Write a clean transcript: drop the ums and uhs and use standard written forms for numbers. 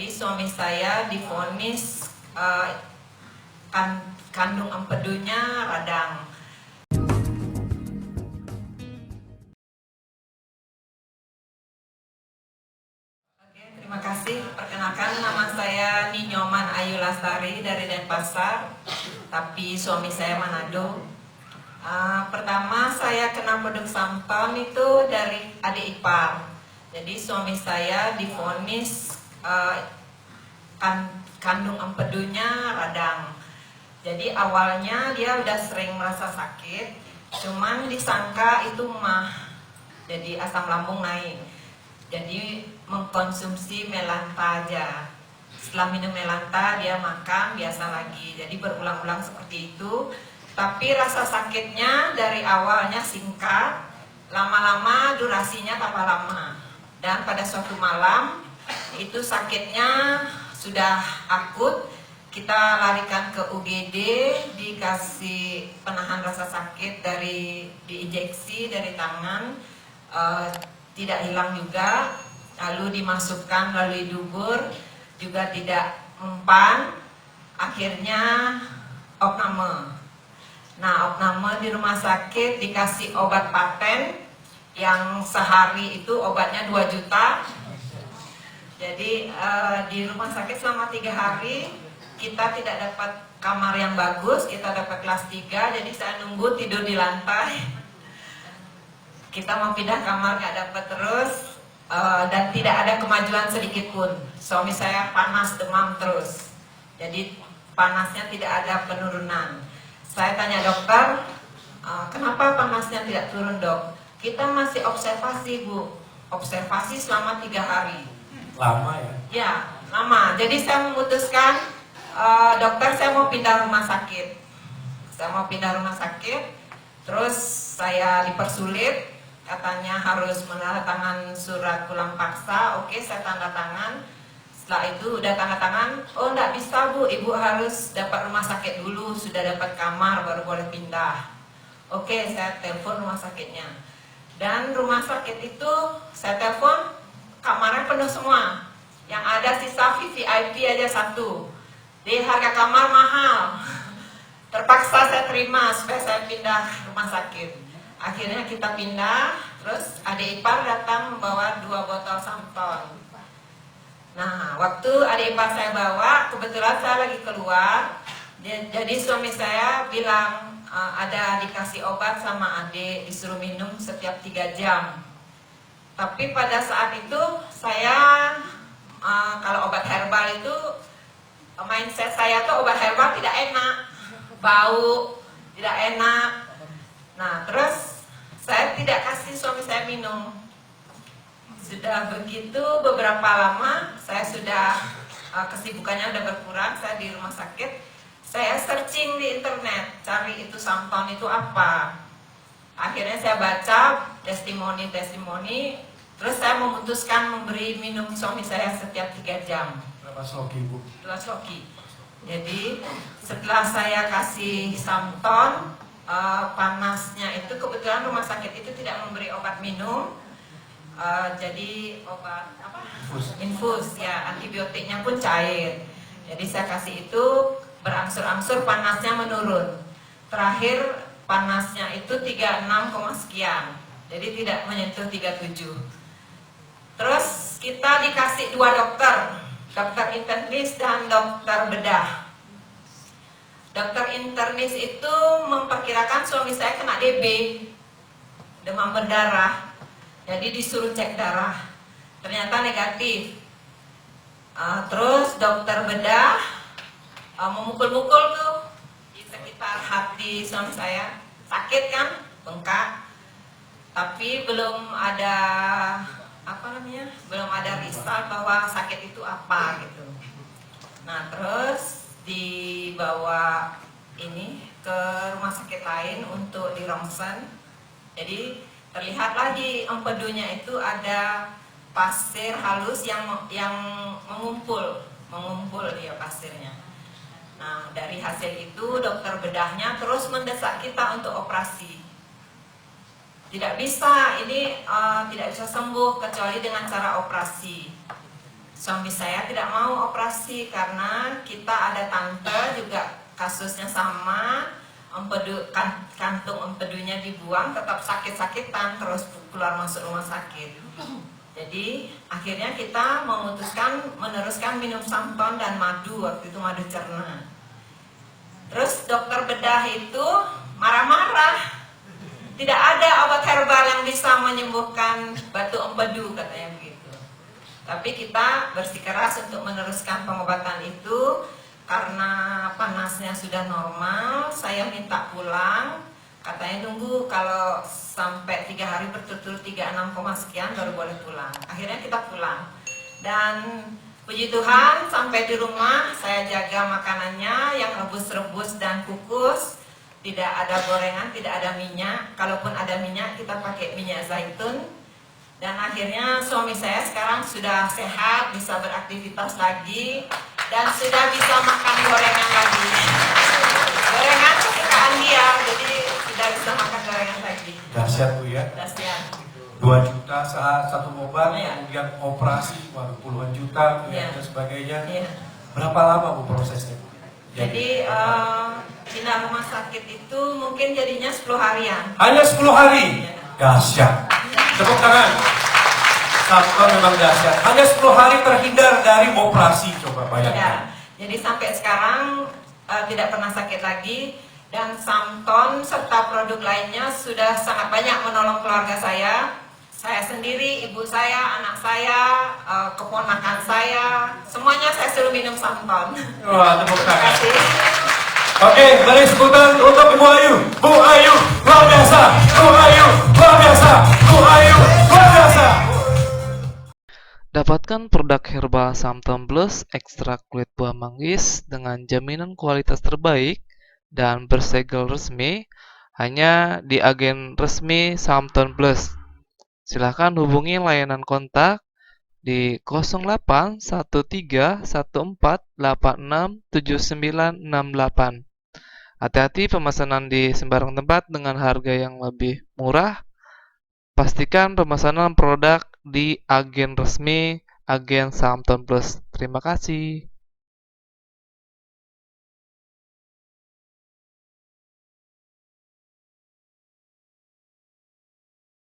Jadi suami saya divonis kandung empedunya radang. Oke, terima kasih. Perkenalkan, nama saya Ninyoman Ayu Lastari dari Denpasar, tapi suami saya Manado. Pertama saya kena peduk Samton itu dari adik ipar. Jadi suami saya divonis kandung empedunya radang. Jadi awalnya dia udah sering merasa sakit, cuman disangka itu mah, jadi asam lambung naik. Jadi mengkonsumsi Melanta aja. Setelah minum Melanta dia makan biasa lagi. Jadi berulang-ulang seperti itu. Tapi rasa sakitnya dari awalnya singkat, lama-lama durasinya tambah lama. Dan pada suatu malam itu sakitnya sudah akut, kita larikan ke UGD, dikasih penahan rasa sakit dari diinjeksi dari tangan, tidak hilang juga, lalu dimasukkan melalui dubur juga tidak mempan, akhirnya opname. Nah, opname di rumah sakit dikasih obat paten yang sehari itu obatnya 2 juta. Jadi di rumah sakit selama 3 hari kita tidak dapat kamar yang bagus, kita dapat kelas 3, jadi saya nunggu tidur di lantai. Kita mau pindah kamar nggak dapat terus, dan tidak ada kemajuan sedikit pun. Suami saya panas, demam terus, jadi panasnya tidak ada penurunan. Saya tanya dokter, kenapa panasnya tidak turun dok? Kita masih observasi bu, observasi selama 3 hari. Lama ya? Ya, lama. Jadi saya memutuskan, dokter saya mau pindah rumah sakit. Saya mau pindah rumah sakit, terus saya dipersulit, katanya harus menandatangan surat pulang paksa. Oke, saya tanda tangan. Setelah itu udah tanda tangan, oh enggak bisa bu, ibu harus dapat rumah sakit dulu, sudah dapat kamar baru boleh pindah. Oke, saya telepon rumah sakitnya. Dan rumah sakit itu saya telepon, kamarnya penuh semua. Yang ada sisa VIP aja 1. Di harga kamar mahal. Terpaksa saya terima supaya saya pindah rumah sakit. Akhirnya kita pindah, terus adik ipar datang membawa 2 botol Samton. Nah, waktu adik ipar saya bawa, kebetulan saya lagi keluar. Jadi suami saya bilang ada dikasih obat sama adik, disuruh minum setiap 3 jam. Tapi pada saat itu saya, kalau obat herbal itu, mindset saya tuh obat herbal tidak enak, bau, tidak enak. Nah, terus saya tidak kasih suami saya minum. Sudah begitu beberapa lama, saya sudah kesibukannya udah berkurang, saya di rumah sakit. Saya searching di internet, cari itu Samton itu apa. Akhirnya saya baca testimoni, terus saya memutuskan memberi minum suami saya setiap 3 jam. Berapa sloki bu? 2 sloki. Jadi setelah saya kasih Samton, panasnya itu kebetulan rumah sakit itu tidak memberi obat minum. Jadi obat apa? Infus ya, antibiotiknya pun cair. Jadi saya kasih itu, berangsur-angsur panasnya menurun. Terakhir panasnya itu 36, sekian. Jadi tidak menyentuh 37. Terus kita dikasih 2 dokter, dokter internis dan dokter bedah. Dokter internis itu memperkirakan suami saya kena DB, demam berdarah. Jadi disuruh cek darah, ternyata negatif. Terus dokter bedah memukul-mukul tuh di sekitar hati suami saya, sakit kan, bengkak. Tapi belum ada belum ada risal bahwa sakit itu apa gitu. Nah terus dibawa ini ke rumah sakit lain untuk di rongsen. Jadi terlihatlah di empedunya itu ada pasir halus yang mengumpul dia pasirnya. Nah dari hasil itu dokter bedahnya terus mendesak kita untuk operasi. Tidak bisa, ini tidak bisa sembuh kecuali dengan cara operasi. suami saya tidak mau operasi karena kita ada tante juga kasusnya sama, kantung empedunya dibuang, tetap sakit-sakitan, terus keluar masuk rumah sakit. Jadi akhirnya kita memutuskan meneruskan minum Samton dan madu, waktu itu madu cerna. Terus dokter bedah itu marah-marah, tidak ada obat herbal yang bisa menyembuhkan batu empedu, katanya begitu. Tapi kita bersikeras untuk meneruskan pengobatan itu. Karena panasnya sudah normal, saya minta pulang. Katanya tunggu kalau sampai 3 hari berturut-turut 36, sekian baru boleh pulang. Akhirnya kita pulang. Dan puji Tuhan sampai di rumah saya jaga makanannya yang rebus-rebus dan kukus. Tidak ada gorengan, tidak ada minyak. Kalaupun ada minyak kita pakai minyak zaitun. Dan akhirnya suami saya sekarang sudah sehat, bisa beraktivitas lagi. Dan sudah bisa makan gorengan lagi. Gorengan kesukaan dia, jadi sudah bisa makan gorengan lagi. Dahsyat Bu ya. Dahsyat. 2 juta saat satu obat, Iya. kemudian operasi, waduh, puluhan juta, Iya. dan sebagainya. Iya. Berapa lama Bu prosesnya Bu? Jadi pindah rumah sakit itu mungkin jadinya 10 harian. Hanya 10 hari? Iya. Dahsyat. Tepuk tangan. Samton memang dahsyat. Hanya 10 hari terhindar dari operasi, coba Tidak. bayangkan. Jadi sampai sekarang tidak pernah sakit lagi. Dan Samton serta produk lainnya sudah sangat banyak menolong keluarga saya. Saya sendiri, ibu saya, anak saya, keponakan saya, semuanya saya suruh minum Samton. Wah, tepuk Terima tangan. kasih. Oke, beri sebutan untuk Ibu Ayu. Bu Ayu, luar biasa. Bu Ayu, luar biasa. Bu Ayu, luar biasa. Dapatkan produk herbal Samton Plus ekstrak kulit buah manggis dengan jaminan kualitas terbaik dan bersegel resmi hanya di agen resmi Samton Plus. Silahkan hubungi layanan kontak di 081314867968. Hati-hati pemesanan di sembarang tempat dengan harga yang lebih murah. Pastikan pemesanan produk di agen resmi agen Samton Plus. Terima kasih.